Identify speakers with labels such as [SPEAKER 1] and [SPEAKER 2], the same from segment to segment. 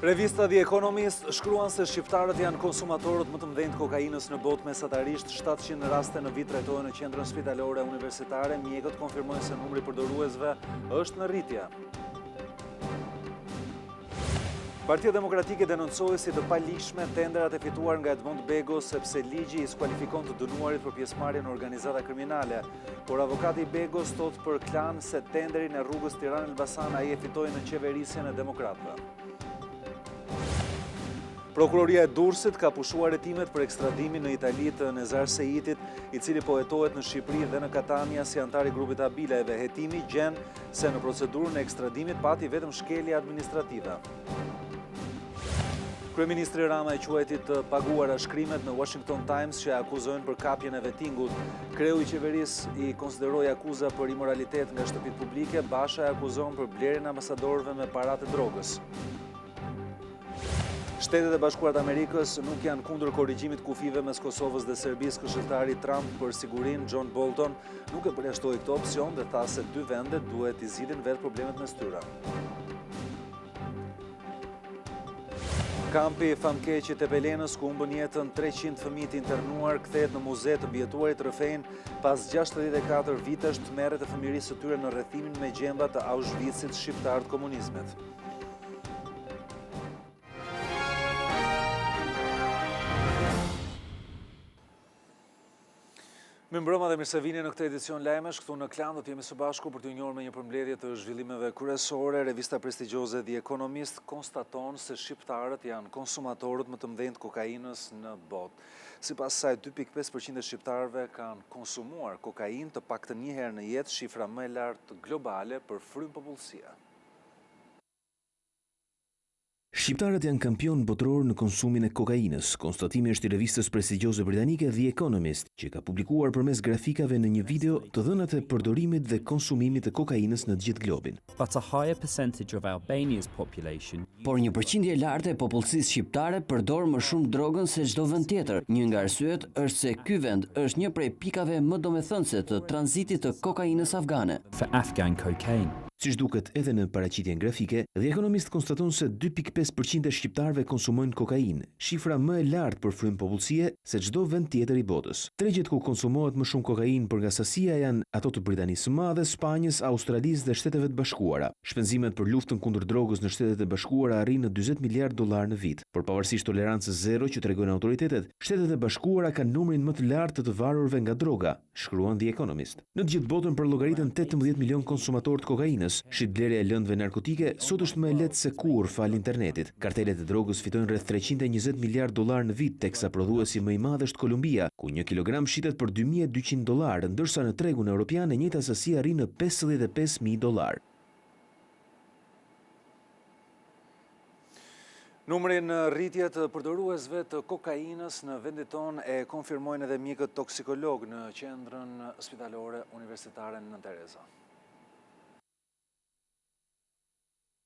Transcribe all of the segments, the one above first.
[SPEAKER 1] Revista The Economist shkruan se shqiptarët janë konsumatorët më të mëdhenj të kokainës në botë, mesatarisht 700 raste në vit trajtohen në qendrën spitalore universitare. Mjekët konfirmojnë se numri i përdoruesve është në rritje. Partia Demokratike denoncoi si të paligjshme tenderat e fituar nga Edmond Bego sepse ligji i skualifikon të dënuarit për pjesëmarrje në organizata kriminale. Por avokati i Begos thot për Klan se tenderin e rrugës Tiranë-Elbasan ai e fitoi në qeverisjen e demokratëve. Prokuroria e Durrësit ka pushuar hetimet për ekstradimin në Itali të Nezar Seitit, i cili po hetohet në Shqipëri dhe në Katania si antar i grupit Abileve. Hetimi gjen se në procedurën e ekstradimit pati vetëm shkelje administrative. Kryeministri Rama e quajti të paguara shkrimet në Washington Times që e akuzojnë për kapjen e vettingut. Kreu i qeverisë i konsideroi akuza për imoralitet nga shtëpitë publike. Basha e akuzon për blerjen e ambasadorëve me paratë e drogës. Shtetet e Bashkuara të Amerikës nuk janë kundër korrigjimit kufive mes Kosovës dhe Serbisë. Këshilltari Trump për sigurinë John Bolton nuk e përjashtoi këtë opsion dhe tha se dy vendet duhet t'i zgjidhin vetë problemet mes tyre. Kampi famkeqit e Pelenës, ku humbën jetën 300 fëmijë të internuar, kthehet në muze të mbijetuarit Rrëfejn pas 64 vitesh të merret e fëmijërisë së tyre në rrethimin me gjemba të Auschwitzit shqiptar të komunizmit. Mirëmbrëma dhe mirë se vini në këtë edicion lajmesh. Këtu në Klan do të jemi së bashku për t'ju njohur me një përmbledhje të zhvillimeve kryesore. Revista prestigjioze The Economist konstaton se shqiptarët janë konsumatorët më të mëdhenj të kokainës në botë. Sipas saj, 2.5% e shqiptarëve kanë konsumuar kokainë të paktën një herë në jetë, shifra më e lartë globale për frymë popullsie.
[SPEAKER 2] Shqiptarët janë kampion botëror në konsumin e kokainës. Konstatimi është i revistës prestigjioze britanike The Economist, që ka publikuar përmes grafikave në një video të dhënat e përdorimit dhe konsumimit të kokainës në gjithë globin.
[SPEAKER 3] But a higher percentage of Albania's population.
[SPEAKER 4] Por një përqindje e lartë e popullsisë shqiptare përdor më shumë drogën se çdo vend tjetër. Një nga arsyet është se ky vend është një prej pikave më domethënëse të tranzitit të kokainës afgane.
[SPEAKER 3] For Afghan cocaine.
[SPEAKER 2] Siç duket edhe në paraqitjen grafike, The Economist konstaton se 2.5% e shqiptarëve konsumojnë kokainë, shifra më e lartë për frymë popullsie se çdo vend tjetër i botës. Tregjet ku konsumohet më shumë kokainë për nga sasia janë ato të Britanisë së Madhe, Spanjës, Australisë dhe Shteteve të Bashkuara. Shpenzimet për luftën kundër drogës në Shtetet e Bashkuara arrin në 40 miliard dollar në vit. Por pavarësisht tolerancës zero që tregojnë autoritetet, Shtetet e Bashkuara kanë numrin më të lartë të varurve nga droga, shkruan The Economist. Në të gjithë botën përllogaritën 18 milion konsumatorë të kokainës. Shitblerja e lëndëve narkotike sot është më e lehtë se kur fal internetit. Kartelet e drogës fitojnë rreth 320 miliard dollar në vit, teksa prodhuesi më i madh është Kolumbia, ku 1 kilogram shitet për 2200 dollar, ndërsa në tregun evropian e njëjta sasi arrin në 55.000 dollar.
[SPEAKER 1] Numri në rritje të përdoruesve të kokainës në vendin tonë e konfirmojnë edhe mjekët toksikolog në qendrën spitalore universitare në Tereza.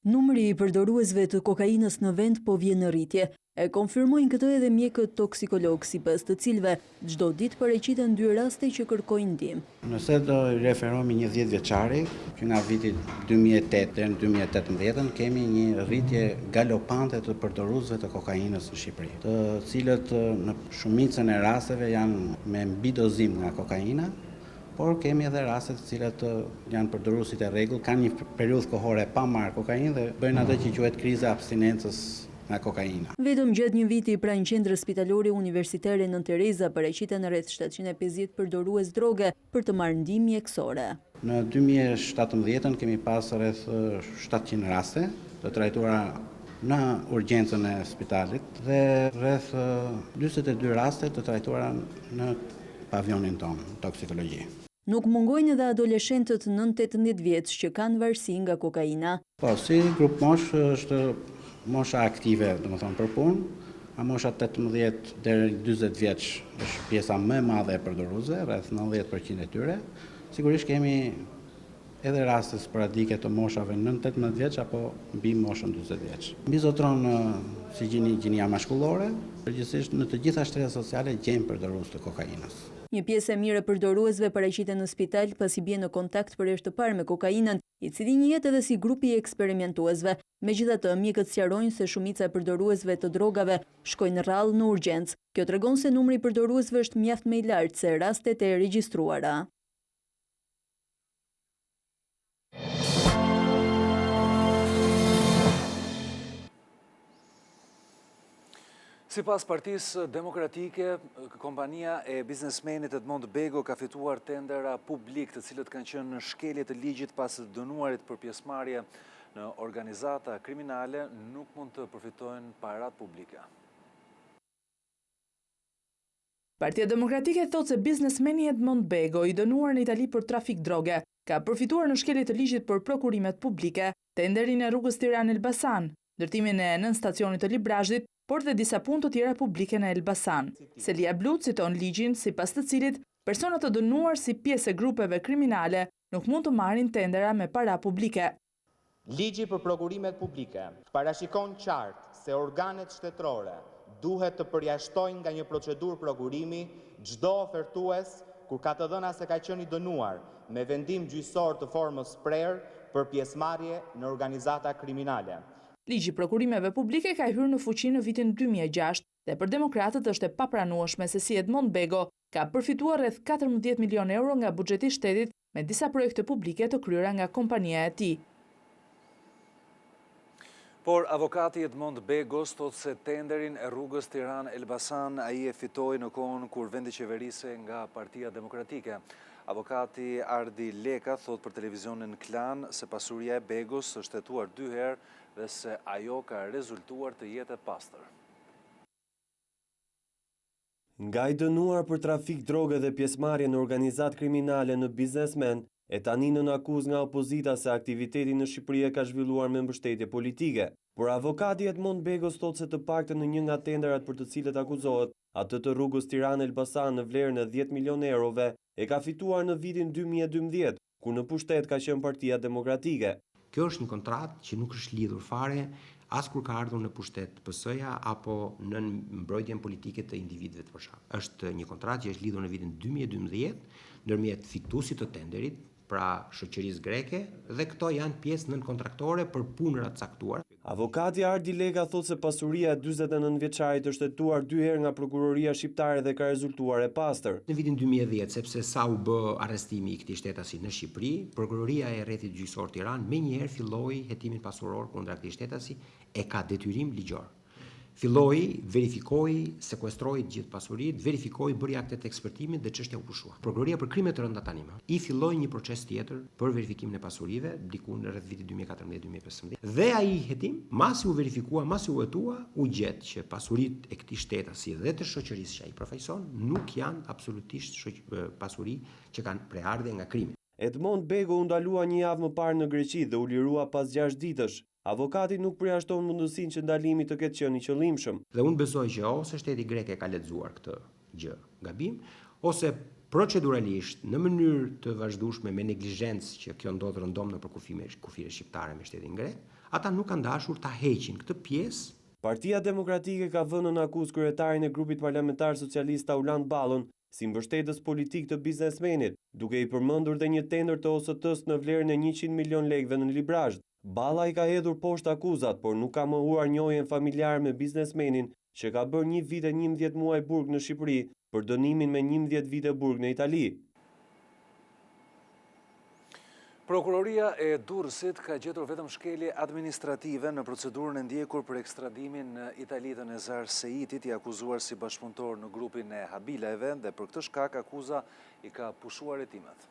[SPEAKER 5] Numri i përdoruesve të kokainës në vend po vjen në rritje. E konfirmojnë këtë edhe mjekët toksikolog, sipas të cilëve çdo ditë paraqiten 2 raste që kërkojnë ndihmë.
[SPEAKER 6] Nëse do referohemi një 10 vjeçari, që nga viti 2008 deri në 2018 kemi një rritje galopante të përdoruesve të kokainës në Shqipëri, të cilët në shumicën e rasteve janë me mbidozim nga kokaina. Por kemi edhe raste të cilat janë përdoruesit e rregull, kanë një periudhë kohore pa marrë kokainë dhe bëjnë atë që quhet kriza abstinencës nga kokaina.
[SPEAKER 5] Vetëm gjatë një viti pranë qendrës spitalore universitare në Tereza paraqiten rreth 750 përdorues droge për të marrë ndihmë mjekësore.
[SPEAKER 6] Në 2017 kemi pas rreth 700 raste të trajtuara në urgjencën e spitalit dhe rreth 42 raste të trajtuara në pavionin tonë toksikologji.
[SPEAKER 5] Nuk mungojnë edhe adoleshentët 9-18 vjeç që kanë varësi nga kokaina.
[SPEAKER 6] Po, si grup mosh është mosha aktive, domethënë për punë, a mosha 18 deri 40 vjeç është pjesa më e madhe e përdoruesve, rreth 90% e tyre. Sigurisht kemi edhe raste sporadike të moshave nën 18 vjeç apo mbi moshën 40 vjeç. Mbi zotron si gjinia mashkullore, përgjithsisht në të gjitha shtretat sociale gjejmë përdorues të kokainës.
[SPEAKER 5] Një pjesë e mirë e përdoruesve paraqiten në spital pasi bien në kontakt për herë të parë me kokainën, i cili njihet edhe si grupi i eksperimentuesve. Megjithatë, mjekët sqarojnë se shumica e përdoruesve të drogave shkojnë rrallë në urgjencë. Kjo tregon se numri i përdoruesve është mjaft më i lartë se rastet e regjistruara.
[SPEAKER 1] Sipas Partisë Demokratike, kompania e biznesmenit Edmond Bego ka fituar tendera publik të cilët kanë qenë në shkelje të ligjit pas të dënuarit për pjesëmarrje në organizata kriminale nuk mund të përfitojnë parat publike.
[SPEAKER 7] Partia Demokratike thot se biznesmeni Edmond Bego, i dënuar në Itali për trafik droge, ka përfituar në shkelje të ligjit për prokurimet publike, tenderin e rrugës Tiranë-Elbasan, ndërtimin e nën stacionit të Librazhdit, por dhe disa punë të tjera publike në Elbasan. Selia Blut citon ligjin sipas të cilit personat të dënuar si pjesë e grupeve kriminale nuk mund të marrin tendera me para publike.
[SPEAKER 8] Ligji për prokurimet publike parashikon qartë se organet shtetërore duhet të përjashtojnë nga një procedurë prokurimi çdo ofertues kur ka të dhëna se ka qenë i dënuar me vendim gjyqësor të formës prerë për pjesëmarrje në organizata kriminale.
[SPEAKER 7] Ligji prokurimeve publike ka hyrë në fuqi në vitin 2006 dhe për demokratët është e papranueshme se si Edmond Bego ka përfituar rreth 14 milion euro nga buxheti i shtetit me disa projekte publike të kryera nga kompania e tij.
[SPEAKER 1] Por avokati Edmond Begos thot se tenderin e rrugës Tiranë-Elbasan ai e fitoi në kohën kur vendi qeverise nga Partia Demokratike. Avokati Ardi Leka thot për televizionin Klan se pasuria e Begos është hetuar 2 herë dhe se ajo ka rezultuar të jetë e pastër.
[SPEAKER 9] Nga i dënuar për trafik droge dhe pjesëmarrje në organizat kriminale në biznesmen, e tani nën akuzë nga opozita se aktiviteti në Shqipëri ka zhvilluar me mbështetje politike. Por avokati Edmond Begos thot se të paktën në një nga tenderat për të cilët akuzohet, atë të rrugës Tiranë-Elbasan në vlerën e 10 milion eurove, e ka fituar në vitin 2012, ku në pushtet ka qenë Partia Demokratike.
[SPEAKER 10] Kjo është një kontratë që nuk është lidhur fare as kur ka ardhur në pushtet PS-ja apo në mbrojtjen politike të individëve të përshtatshëm. Është një kontratë që është lidhur në vitin 2012 ndërmjet fituesit të tenderit, pra shoqërisë greke, dhe këto janë pjesë nën kontraktore për punëra të caktuara.
[SPEAKER 9] Avokati Ardi Leka thot se pasuria e 49 vjeçarit është hetuar 2 herë nga prokuroria shqiptare dhe ka rezultuar e pastër.
[SPEAKER 10] Në vitin 2010, sepse sa u bë arrestimi i këtij shtetasi në Shqipëri, prokuroria e rrethit gjyqësor Tiranë menjëherë filloi hetimin pasuror kundra këtij shtetasi, e ka detyrim ligjor. Filloi, verifikoi, sekuestroi të gjithë pasuritë, verifikoi, bëri aktet e ekspertimit dhe çështja u pushua. Prokuroria për krime të rënda tani i filloi një proces tjetër për verifikimin e pasurive diku në rreth vitit 2014-2015. Dhe ai hetim, masi u verifikua, masi u hetua, u gjet që pasuritë e këtij shtetasi dhe të shoqërisë që ai përfaqëson nuk janë absolutisht pasuri që kanë preardhje nga krimi.
[SPEAKER 9] Edmond Bego u ndalua një javë më parë në Greqi dhe u lirua pas 6 ditësh. Avokati nuk përjashton mundësinë që ndalimi të ketë qenë i qëllimshëm.
[SPEAKER 10] Dhe unë besoj që ose shteti grek e ka lexuar këtë gjë gabim, ose proceduralisht në mënyrë të vazhdueshme me neglizhencë që kjo ndodh rëndom në kufire shqiptare me shtetin grek, ata nuk kanë dashur ta heqin këtë pjesë.
[SPEAKER 9] Partia Demokratike ka vënë në akuzë kryetarin e grupit parlamentar socialist Auland Ballon si mbështetës politik të biznesmenit, duke i përmendur dhe një tender të OST-s në vlerën e 100 milion lekëve në Librazhd. Balla i ka hedhur poshtë akuzat, por nuk ka mohuar njohjen familjar me biznesmenin që ka bërë 1 vit e 11 muaj burg në Shqipëri për dënimin me 11 vite burg në Itali.
[SPEAKER 1] Prokuroria e Durrësit ka gjetur vetëm shkelje administrative në procedurën e ndjekur për ekstradimin në Itali të Nezar Seitit, i akuzuar si bashkëpunëtor në grupin e Habileve, dhe për këtë shkak akuza i ka pushuar hetimet.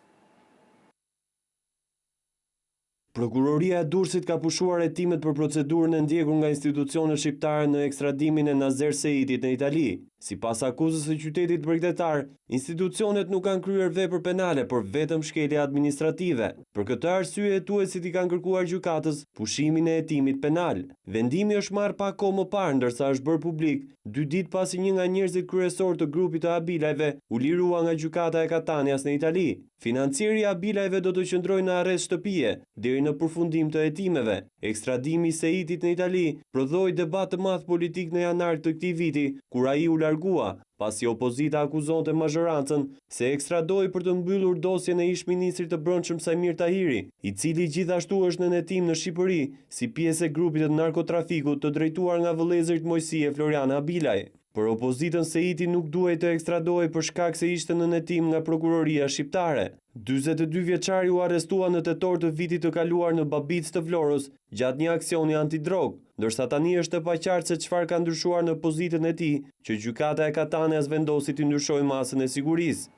[SPEAKER 9] Prokuroria e Durrësit ka pushuar hetimet për procedurën e ndjekur nga institucionet shqiptare në ekstradimin e Nazar Seitit në Itali. Sipas akuzës së qytetit bregdetar, institucionet nuk kanë kryer vepër penale, por vetëm shkelje administrative. Për këtë arsye, hetuesit i kanë kërkuar gjykatës pushimin e hetimit penal. Vendimi është marrë pak kohë më parë, ndërsa është bërë publik 2 ditë pasi një nga njerëzit kryesor të grupit të Habilajve u lirua nga gjykata e Katanias në Itali. Financieri i Habilajve do të qëndrojë në arrest shtëpie deri në përfundim të hetimeve. Ekstradimi i Seitit në Itali prodhoi debat të madh politik në janar të këtij viti, kur ai u largua, pasi opozita akuzonte mazhorancën se ekstradoi për të mbyllur dosjen e ish-ministrit të brendshëm Samir Tahiri, i cili gjithashtu është në hetim në Shqipëri si pjesë e grupit të narkotrafikut të drejtuar nga vëllezërit Mojsie Floriana Abilaj. Për opozitën Seiti nuk duhej të ekstradohej për shkak se ishte në hetim nga prokuroria shqiptare. 42 vjeçari u arrestua në tetor të vitit të kaluar në Babic të Vlorës gjatë një aksioni antidrog, ndërsa tani është e paqartë se çfarë ka ndryshuar në pozitën e tij, që gjykata e Katanës vendosi të ndryshojë masën e sigurisë.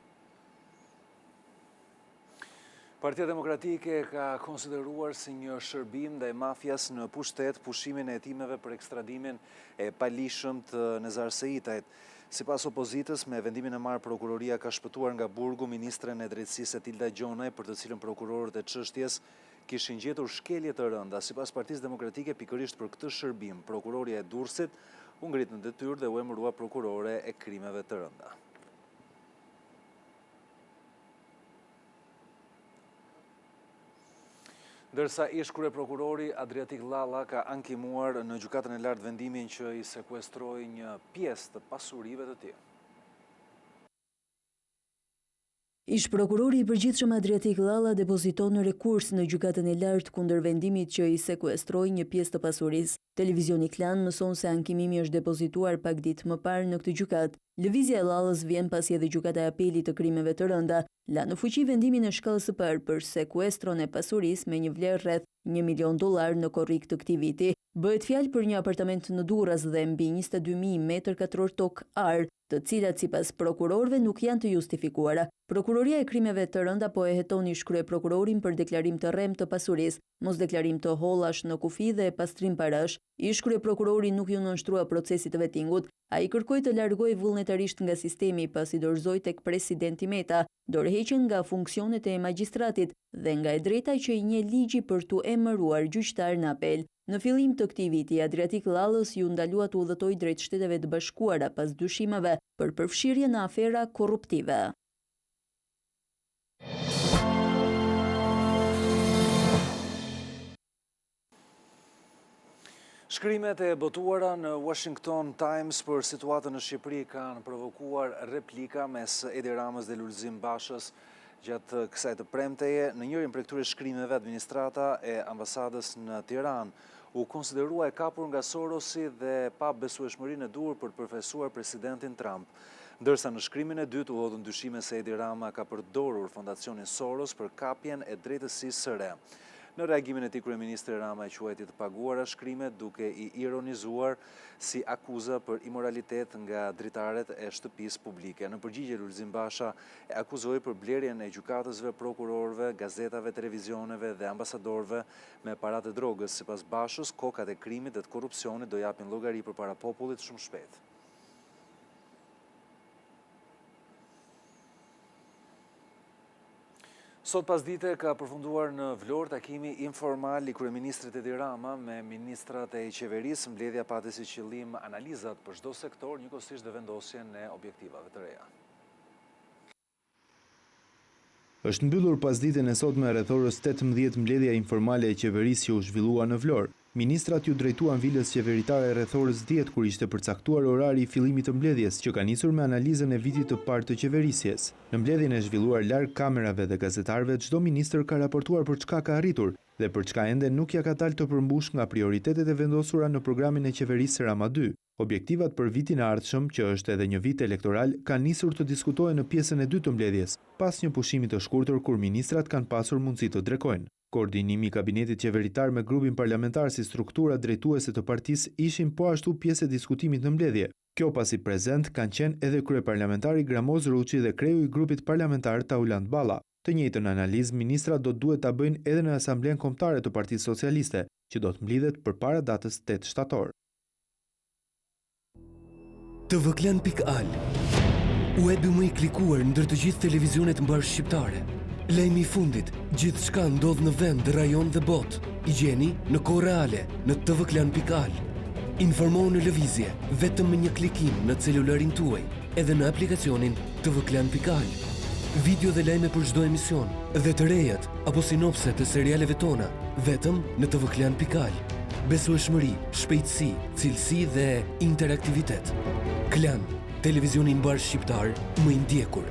[SPEAKER 1] Partia Demokratike ka konsideruar si një shërbim ndaj mafias në pushtet pushimin e hetimeve për ekstradimin e palishëm të Nezar Seitajt. Sipas opozitës, me vendimin e marrë prokuroria ka shpëtuar nga burgu ministren e drejtësisë Tilda Gjonaj, për të cilën prokurorët e çështjes kishin gjetur shkelje të rënda. Sipas Partisë Demokratike, pikërisht për këtë shërbim, prokuroria e Durrësit u ngrit në detyrë dhe u emërua prokurore e krimeve të rënda. Ndërsa ish kryeprokurori Adriatik Llalla ka ankimuar në gjykatën e lartë vendimin që i sekuestroi një pjesë të pasurive të tij.
[SPEAKER 5] Ish prokurori i përgjithshëm Adriatik Llalla depoziton në rekurs në gjykatën e lartë kundër vendimit që i sekuestroi një pjesë të pasurisë. Televizioni Klan mëson se ankimimi është depozituar pak ditë më parë në këtë gjykatë. Lëvizja e Llallës vjen pasi edhe gjykata e apelit të krimeve të rënda la në fuqi vendimin e shkallës së parë për sekuestron e pasurisë me një vlerë rreth $1 milion në korrik të këtij viti. Bëhet fjalë për një apartament në Durrës dhe mbi 22.000 m2 tokë ar, të cilat sipas prokurorëve nuk janë të justifikuara. Prokuroria e krimeve të rënda po e heton ish kryeprokurorin për deklarim të rremtë të pasurisë, mos deklarim të hollash në kufi dhe pastrim parash. Ish kryeprokurori nuk ju nënshtrua procesit të vettingut. Ai kërkoi të largohej vullnetarisht nga sistemi pasi dorëzoi tek presidenti Meta, dorëheqjen nga funksionet e magjistratit dhe nga e drejta që i njeh ligji për tu emëruar gjyqtar në apel. Në fillim të këtij viti, Adriatik Llallës ju ndalua të udhëtojë drejt Shteteve të Bashkuara pas dyshimeve për përfshirje në afera korruptive.
[SPEAKER 1] Shkrimet e botuara në Washington Times për situatën në Shqipëri kanë provokuar replika mes Edi Ramës dhe Lulzim Bashës gjatë kësaj të premteje. Në njërin prej këtyre shkrimeve, administrata e ambasadës në Tiranë u konsiderua e kapur nga Sorosi dhe pa besueshmërinë e duhur për të përfaqësuar presidentin Trump. Ndërsa në shkrimin e dytë u hodhën dyshime se Edi Rama ka përdorur fondacionin Soros për kapjen e drejtësisë së re. Në reagimin e tij, kryeministri Rama e quajti të paguara shkrimet duke i ironizuar si akuzë për imoralitet nga dritaret e shtëpisë publike. Në përgjigje, Lulzim Basha e akuzoi për blerjen e gjykatësve, prokurorëve, gazetave, televizioneve dhe ambasadorëve me paratë e drogës. Sipas Bashës, kokat e krimit dhe të korrupsionit do japin llogari përpara popullit shumë shpejt. Sot pas dite ka përfunduar në Vlorë takimi informal i kryeministrit Edi Rama me ministrat e qeverisë. Mbledhja pati si qëllim analizat për çdo sektor, njëkohësisht dhe vendosjen e objektivave të reja.
[SPEAKER 2] Është mbyllur pasditën e sotme rreth orës 18 mbledhja informale e qeverisë që u zhvillua në Vlorë. Ministrat ju drejtuan vilës qeveritare rreth orës 10 kur ishte përcaktuar orari i fillimit të mbledhjes, që ka nisur me analizën e vitit të parë të qeverisjes. Në mbledhjen e zhvilluar larg kamerave dhe gazetarëve, çdo ministër ka raportuar për çka ka arritur dhe për çka ende nuk ja ka dalë të përmbush nga prioritetet e vendosura në programin e qeverisë Rama 2. Objektivat për vitin e ardhshëm, që është edhe një vit elektoral, kanë nisur të diskutohen në pjesën e dytë të mbledhjes, pas një pushimi të shkurtër kur ministrat kanë pasur mundësi të drekojnë. Koordinimi i kabinetit qeveritar me grupin parlamentar si struktura drejtuese të partisë ishin po ashtu pjesë e diskutimit në mbledhje. Kjo pasi prezent kanë qenë edhe kryeparlamentari Gramoz Ruçi dhe kreu i grupit parlamentar Tauland Balla. Të njëjtën analizë ministrat do duhet ta bëjnë edhe në Asamblen Kombëtare të Partisë Socialiste, që do të mblidhet përpara datës 8 shtator.
[SPEAKER 11] tvklan.al, webi më i klikuar ndër të gjithë televizionet mbar shqiptare. Lajmi i fundit, gjithçka ndodh në vend, rajon dhe botë. I gjeni në kohë reale në tvklan.al. Informohu në lëvizje vetëm me një klikim në celularin tuaj, edhe në aplikacionin tvklan.al. video dhe lajme për çdo emision, dhe të rejat apo sinopse të serialeve tona, vetëm në tvklan.al. Besueshmëri, shpejtësi, cilësi dhe interaktivitet. Klan, televizioni i mbar shqiptar më i ndjekur.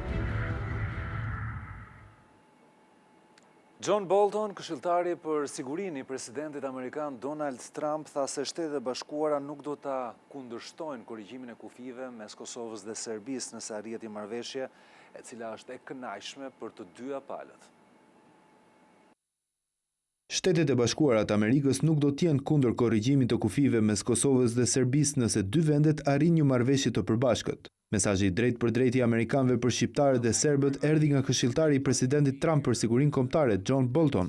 [SPEAKER 1] John Bolton, këshilltari për sigurinë i presidentit amerikan Donald Trump, tha se Shtetet e Bashkuara nuk do ta kundërshtojnë korrigjimin e kufive mes Kosovës dhe Serbisë nëse arrihet një marrëveshje e cila është e kënaqshme për të dyja palët.
[SPEAKER 2] Shtetet e Bashkuara të Amerikës nuk do të jenë kundër korrigjimit të kufive mes Kosovës dhe Serbisë nëse dy vendet arrin një marrëveshje të përbashkët. Mesazhi drejt për drejt i amerikanëve për shqiptarët dhe serbët erdhi nga këshilltari i presidentit Trump për sigurinë kombëtare, John Bolton.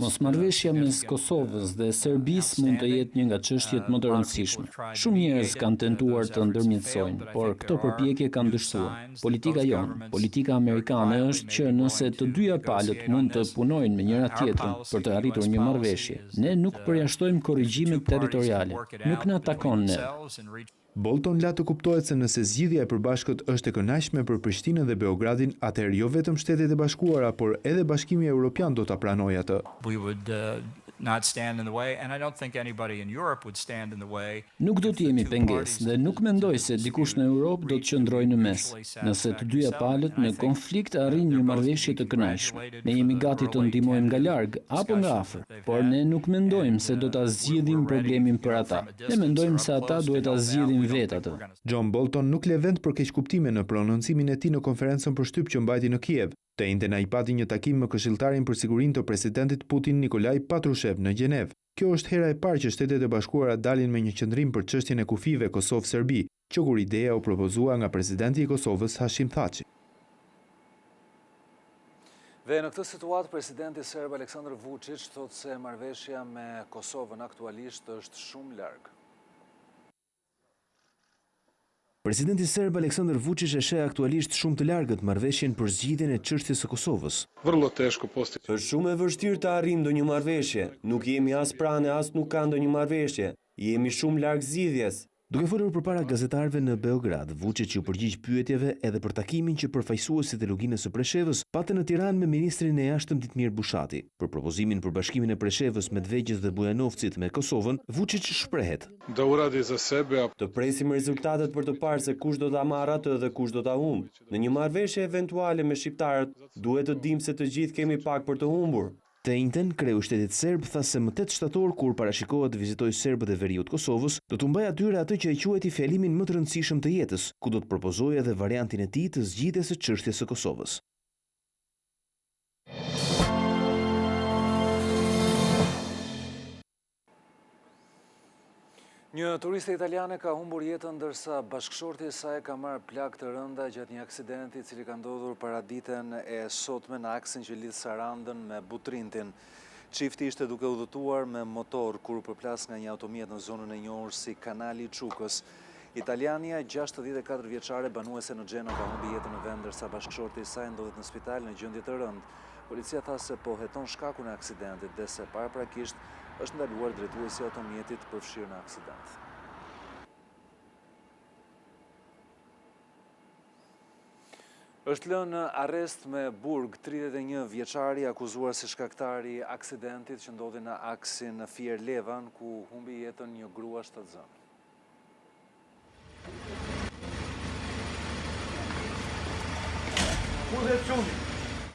[SPEAKER 12] Mosmarrveshja mes Kosovës dhe Serbisë mund të jetë një nga çështjet më të rëndësishme. Shumë njerëz kanë tentuar të ndërmjetësojnë, por këto përpjekje kanë dështuar. Politika jonë, politika amerikane është që nëse të dyja palët mund të punojnë me njëra tjetrën për të arritur një marrëveshje, ne nuk përjashtojmë korrigjimet territoriale. Nuk na takon ne.
[SPEAKER 2] Bolton la të kuptohet se nëse zgjidhja e përbashkët është e kënaqshme për Prishtinën dhe Beogradin, atëherë jo vetëm Shtetet e Bashkuara, por edhe Bashkimi Evropian do ta pranojë atë.
[SPEAKER 12] Nuk do të jemi pengesë dhe nuk mendoj se dikush në Europë do të qëndrojë në mes. Nëse të dyja palët në konflikt arrin një marrëveshje të kënaqshme, ne jemi gati të ndihmojmë nga larg apo nga afër, por ne nuk mendojmë se do ta zgjidhim problemin për ata. Ne mendojmë se ata duhet ta zgjidhin vetë atë.
[SPEAKER 2] John Bolton nuk le vend për keqkuptime në prononcimin e tij në konferencën për shtyp që mbajti në Kiev. Të njëjtën ai pati një takim me këshilltarin për sigurinë të presidentit Putin, Nikolaj Patrushev, në Gjenev. Kjo është hera e parë që Shtetet e Bashkuara dalin me një qendrim për çështjen e kufive Kosovë-Serbi, që kur ideja u propozua nga presidenti i Kosovës Hashim Thaçi.
[SPEAKER 1] Dhe në këtë situatë, presidenti serb Aleksandar Vučić thotë se marrëveshja me Kosovën aktualisht është shumë larg.
[SPEAKER 2] Presidenti serb Aleksandar Vučić e sheh aktualisht shumë të largët marrëveshjen për zgjidhjen e çështjes së Kosovës.
[SPEAKER 9] Është shumë e vështirë të arrijmë ndonjë marrëveshje. Nuk jemi as pranë as nuk ka ndonjë marrëveshje. Jemi shumë larg zgjidhjes.
[SPEAKER 2] Duke folur përpara gazetarëve në Beograd, Vučić u përgjigj pyetjeve edhe për takimin që përfaqësuesit e luginës së Preshevës patën në Tiranë me ministrin e jashtëm Ditmir Bushati. Për propozimin për bashkimin e Preshevës, Medvegjës dhe Bujanovcit me Kosovën, Vučić shprehet:
[SPEAKER 9] Të presim rezultatet për të parë se kush do ta marrë atë dhe kush do ta humbë. Në një marrëveshje eventuale me shqiptarët, duhet të dimë se të gjithë kemi pak për të humbur.
[SPEAKER 2] Të njëjtën, kreu i shtetit serb tha se më 8 shtator, kur parashikohet të vizitojë serbët e veriut Kosovës, do të mbajë atyre atë që e quajti fjalimin më të rëndësishëm të jetës, ku do të propozojë edhe variantin e tij të zgjidhjes së çështjes së Kosovës.
[SPEAKER 1] Një turiste italiane ka humbur jetën ndërsa bashkëshorti i saj ka marrë plagë të rënda gjatë një aksidenti i cili ka ndodhur paraditen e sotme në aksin që lidh Sarandën me Butrintin. Çifti ishte duke udhëtuar me motor kur përplas nga një automjet në zonën e njohur si Kanali i Çukës. Italiania, 64 vjeçare, banuese në Gjenova, humbi jetën në vend ndërsa bashkëshorti i saj ndodhet në spital në gjendje të rëndë. Policia tha se po heton shkakun e aksidentit dhe se paraprakisht është ndaluar drejtuesi i automjetit përfshirë në aksident. Është lënë në arrest me burg 31 vjeçari akuzuar si shkaktari i aksidentit që ndodhi në aksin Fier-Levan, ku humbi jetën një grua shtatzën.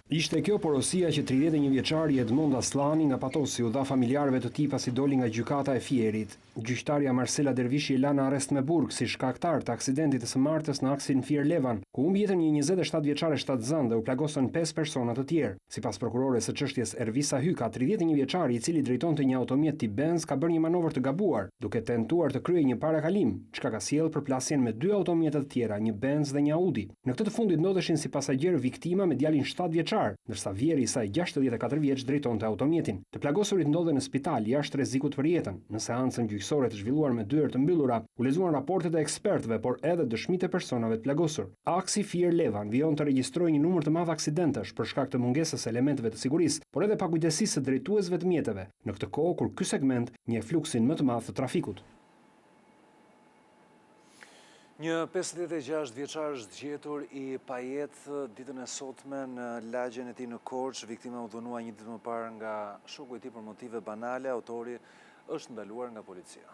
[SPEAKER 13] Ishte kjo porosia që 31 vjeçari Edmond Aslani nga Patosi u dha familjarëve të tij pasi doli nga gjykata e Fierit. Gjyqtarja Marcela Dervishi e la në arrest me burg si shkaktar të aksidentit të së martës në aksin Fier-Levan, ku humbi jetën një 27 vjeçare shtatzën dhe u plagosën 5 persona të tjerë. Sipas prokurores së çështjes Ervisa Hyka, 31 vjeçari i cili drejtonte një automjet tip Benz ka bërë një manovër të gabuar, duke tentuar të kryejë një parakalim, çka ka sjellë përplasjen me 2 automjete të tjera, një Benz dhe një Audi. Në këtë të fundit ndodheshin si pasagjer viktima me djalin 7 vjeçar, ndërsa vjeri i saj 64 vjeç drejtonte automjetin. Të plagosurit ndodhen në spital jashtë rrezikut për jetën. Në seancën gjyqësore të zhvilluar me dyert të mbyllura, u lezuan raportet e ekspertëve, por edhe dëshmitë e personave të plagosur. Aksi Fier-Levan vijon të regjistrojë një numër të madh aksidentesh për shkak të mungesës elementeve të sigurisë, por edhe pakujdesisë së drejtuesve të mjeteve, në këtë kohë kur ky segment njeh fluksin më të madh të trafikut.
[SPEAKER 1] Një 56 vjeçar është gjetur i pajet ditën e sotme në lagjen e tij në Korçë. Viktima u dhunua një ditë më parë nga shoku i tij për motive banale. Autori është ndaluar nga policia.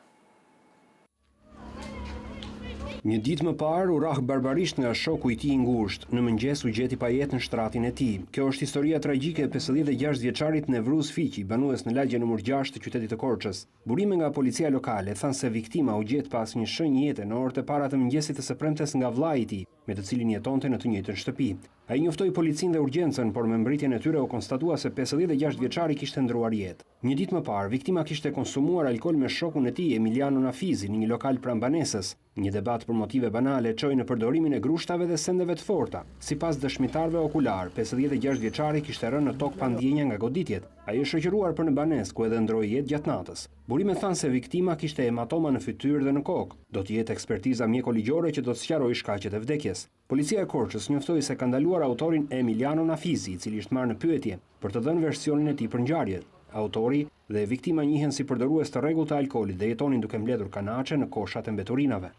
[SPEAKER 13] Një ditë më parë u rrah barbarisht nga shoku i tij në Gusht. Në mëngjes u gjeti pajet në shtratin e tij. Kjo është historia tragjike e 56 vjeçarit Nevruz Fiqi, banues në lagjen numër 6 të qytetit të Korçës. Burime nga policia lokale thanë se viktima u gjet pas një shenjë jete në orët e para të mëngjesit të së premtes nga vllai i tij, me të cilin jetonte në të njëjtën shtëpi. Ai njoftoi policinë dhe urgjencën, por me mbërritjen e tyre u konstatua se 56 vjeçari kishte ndruar jetë. Një ditë më parë, viktima kishte konsumuar alkool me shokun e tij, Emiliano Nafizi, në një lokal pranë banesës. Një debat për motive banale çoi në përdorimin e grushtave dhe sendeve të forta. Sipas dëshmitarëve okular, 56 vjeçari kishte rënë në tokë pa ndjenja nga goditjet. Ai është shoqëruar për në banesë ku edhe ndroi jetë gjatë natës. Burimet thanë se viktima kishte hematoma në fytyrë dhe në kokë. Do të jetë ekspertiza mjekoligjore që do të sqarojë shkaqet e vdekjes. Policia e Korçës njoftoi se ka ndaluar autorin Emiliano Nafizi, i cili është marrë në pyetje për të dhënë versionin e tij për ngjarjet. Autori dhe viktima njihen si përdorues të rregullt të alkoolit dhe jetonin duke mbledhur kanaçe në koshat e mbeturinave.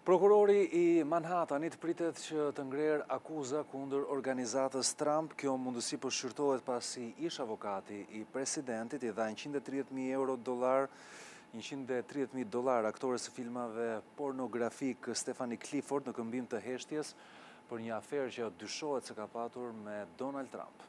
[SPEAKER 1] Prokurori i Manhattanit pritet që të ngrer akuza kundër organizatës Trump. Kjo mundësi po shqyrtohet pasi ish avokati i presidentit i dha $130,000 aktores së filmave pornografik Stephanie Clifford në këmbim të heshtjes për një aferë që dyshohet se ka patur me Donald Trump.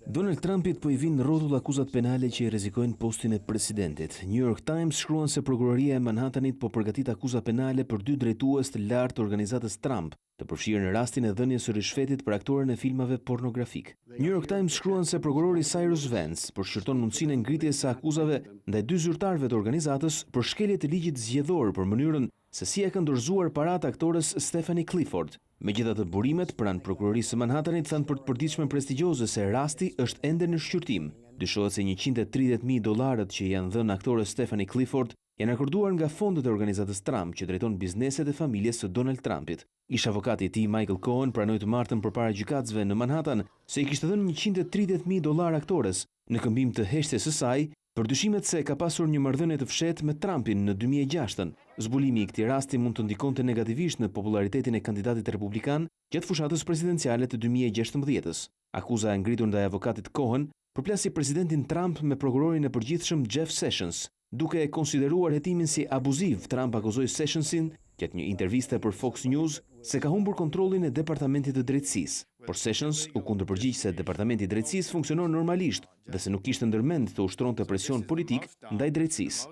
[SPEAKER 2] Donald Trumpit po i vinë rrotull akuzat penale që i rrezikojnë postin e presidentit. New York Times shkruan se prokuroria e Manhattanit po përgatit akuza penale për 2 drejtues të lartë të organizatës Trump, të përfshirë në rastin e dhënies së rishfetit për aktorën e filmave pornografik. New York Times shkruan se prokurori Cyrus Vance po shqyrton mundësinë e ngritjes së akuzave ndaj 2 zyrtarëve të organizatës për shkelje të ligjit zgjedhor për mënyrën se si e ka dorëzuar paratë aktores Stephanie Clifford. Megjithatë, burimet pranë prokurorisë së Manhattanit thanë për të përditshme prestigjioze se rasti është ende në shqyrtim. Dyshohet se $130,000 që janë dhënë aktores Stephanie Clifford janë akorduar nga fondet e organizatës Trump që drejton bizneset e familjes së Donald Trumpit. Ish avokati i tij Michael Cohen pranoi të martën përpara gjykatësve në Manhattan se i kishte dhënë $130,000 aktores në këmbim të heshtjes së saj për dyshimet se ka pasur një marrëdhënie të fshehtë me Trumpin në 2006. Zbulimi i këtij rasti mund të ndikonte negativisht në popularitetin e kandidatit republikan gjatë fushatës presidenciale të 2016. Akuza e ngritur ndaj avokatit Cohen përplasi presidentin Trump me prokurorin e përgjithshëm Jeff Sessions. Duke e konsideruar hetimin si abuziv, Trump akuzoi Sessionsin gjatë një interviste për Fox News se ka humbur kontrollin e Departamentit të Drejtësisë. Por Sessions u kundërpërgjigj se Departamenti i Drejtësisë funksionon normalisht dhe se nuk kishte ndërmend të ushtronte presion politik ndaj drejtësisë.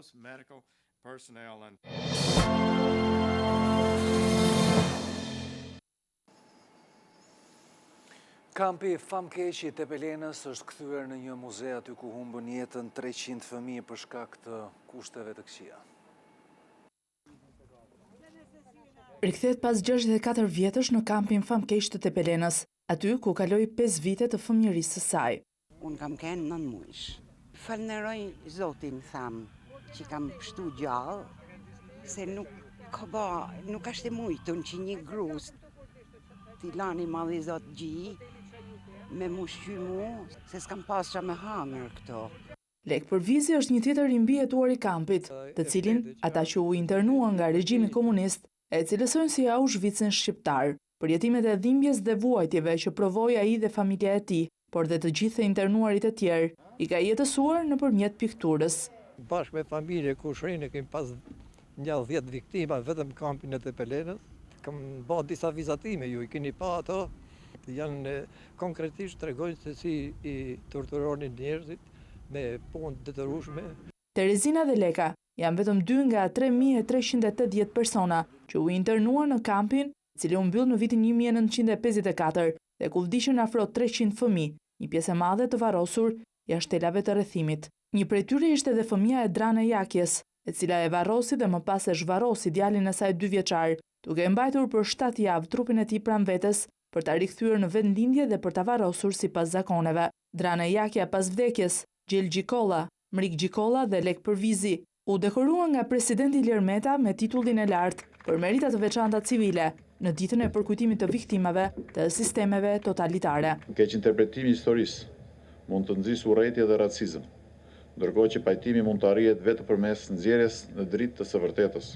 [SPEAKER 1] Kampi famkeq i Tepelenës është kthyer në një muze aty ku humbën jetën 300 fëmijë për shkak të kushteve të këqija.
[SPEAKER 7] Rikthehet pas 64 vjetësh në kampin famkeq të Tepelenës, aty ku kaloi 5 vite të fëmijërisë së saj.
[SPEAKER 14] Unë kam qenë 9 muaj. Falënderoj Zotin, tham, që kam pështu gjallë, se nuk ashte mujtun që një grus t'i lani madhi Zot gji, me mu shqymu, se s'kam pasqa me hamër këto.
[SPEAKER 7] Lek Përvizi është një tjetër imbjetuar i kampit, të cilin ata që u internuan nga regjimi komunist e cilësojnë si Auschwitzin shqiptar, për jetimet e dhimbjes dhe vuajtjeve që provoi ai dhe familja e tij, por dhe të gjithë e internuarit e tjerë, i ka jetësuar nëpërmjet pikturës.
[SPEAKER 15] Bashkë me familje ku shrinë kemi pas një 10 viktima vetëm kampin e Tepelenës. Kam bërë disa vizatime, ju i keni pa ato, janë konkretisht tregojnë se si i torturonin njerëzit me punë detyrueshme.
[SPEAKER 7] Terezina dhe Leka janë vetëm 2 nga 3.380 persona që u internuar në kampin, cili u mbyll në vitin 1954 dhe ku vdiqën afro 300 fëmijë, një pjesë e madhe të varrosur jashtë telave të rrethimit. Një prej tyre ishte edhe fëmia e Drane Jakjes, e cila e varrosi dhe më pas e zhvarrosi djalin e saj 2 vjeçar, duke mbajtur për 7 javë trupin e tij pranë vetes për ta rikthyer në vendlindje dhe për ta varrosur sipas zakoneve. Drane Jakja pas vdekjes, Gjel Gjikolla, Mrik Gjikolla dhe Lek Përvizi u dekoruan nga presidenti Ilir Meta me titullin e lartë për merita të veçanta civile në ditën e përkujtimit të viktimave të sistemeve totalitare.
[SPEAKER 16] Keq interpretimi i historisë mund të nxjisë urrëtie dhe racizëm, ndërkohë që pajtimi mund të arrihet vetëm përmes nxjerrjes në dritë të së vërtetës.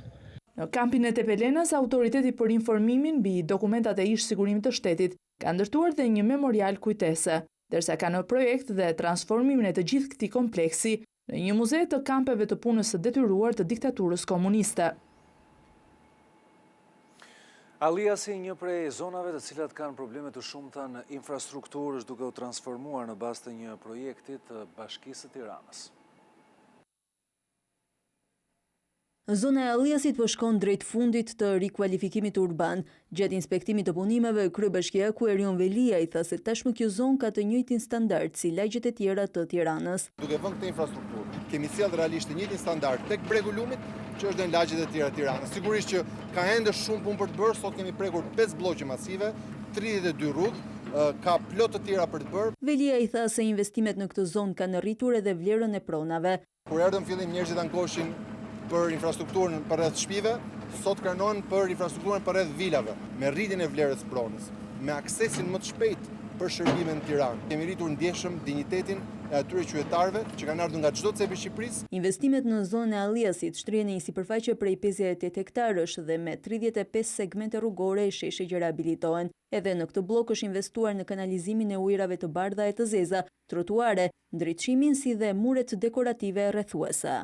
[SPEAKER 7] Në kampin e Tepelenës, Autoriteti për Informimin mbi dokumentat e ish sigurimit të shtetit ka ndërtuar dhe një memorial kujtese, derisa ka në projekt dhe transformimin e të gjithë këtij kompleksi në një muze të kampeve të punës së detyruar të diktaturës komuniste.
[SPEAKER 1] Alia si një prej zonave të cilat kanë probleme të shumta në infrastrukturë është duke u transformuar në bazë të një projekti të Bashkisë së Tiranës.
[SPEAKER 5] Zona e Aliasit po shkon drejt fundit të rikualifikimit urban. Gjatë inspektimit të punimeve, Kryebashkia Erion Velia i tha se tashmë kjo zonë ka të njëjtin standard si lagjet e tjera të Tiranës.
[SPEAKER 17] Duke vënë këtë infrastrukturë, kemi sjellë realisht të njëjtin standard tek bregu i Lumit, që është në lagjet e tjera të Tiranës. Sigurisht që ka ende shumë punë për të bërë, sot kemi prekur 5 blloqe masive, 32 rrugë, ka plot të tjera për të bërë.
[SPEAKER 5] Velia i tha se investimet në këtë zonë kanë rritur edhe vlerën e pronave.
[SPEAKER 17] Kur erdhën fillim njerëzit ankoshin për infrastrukturën përreth shtëpive, sot kërkojnë për infrastrukturën përreth vilave, me rritjen e vlerës pronës, me aksesin më të shpejt për shërbime në Tiranë. Kemi rritur ndjeshëm dinjitetin e atyre qytetarëve që kanë ardhur nga çdo cep i Shqipërisë.
[SPEAKER 5] Investimet në zonën e Aliasit shtrihen në një sipërfaqe prej 58 hektarësh dhe me 35 segmente rrugore e sheshe që rehabilitohen. Edhe në këtë blok është investuar në kanalizimin e ujrave të bardha e të zeza, trotuare, ndriçimin si dhe muret dekorative rrethuese.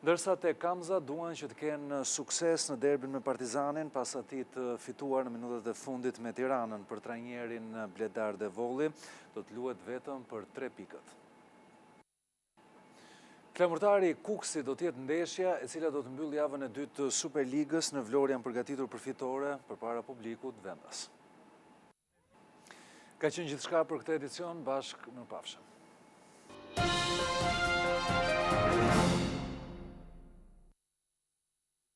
[SPEAKER 1] Ndërsa te Kamza duan që të kenë sukses në derbin me Partizanin pas atij të fituar në minutat e fundit me Tiranën për trajnerin Bledar Devolli, do të luhet vetëm për 3 pikët. Flamurtari Kuksi do të jetë ndeshja e cila do të mbyll javën e dytë të Superligës në Vlorë janë përgatitur për fitore përpara publikut vendas. Ka qenë gjithçka për këtë edicion, bashkë mirupafshim.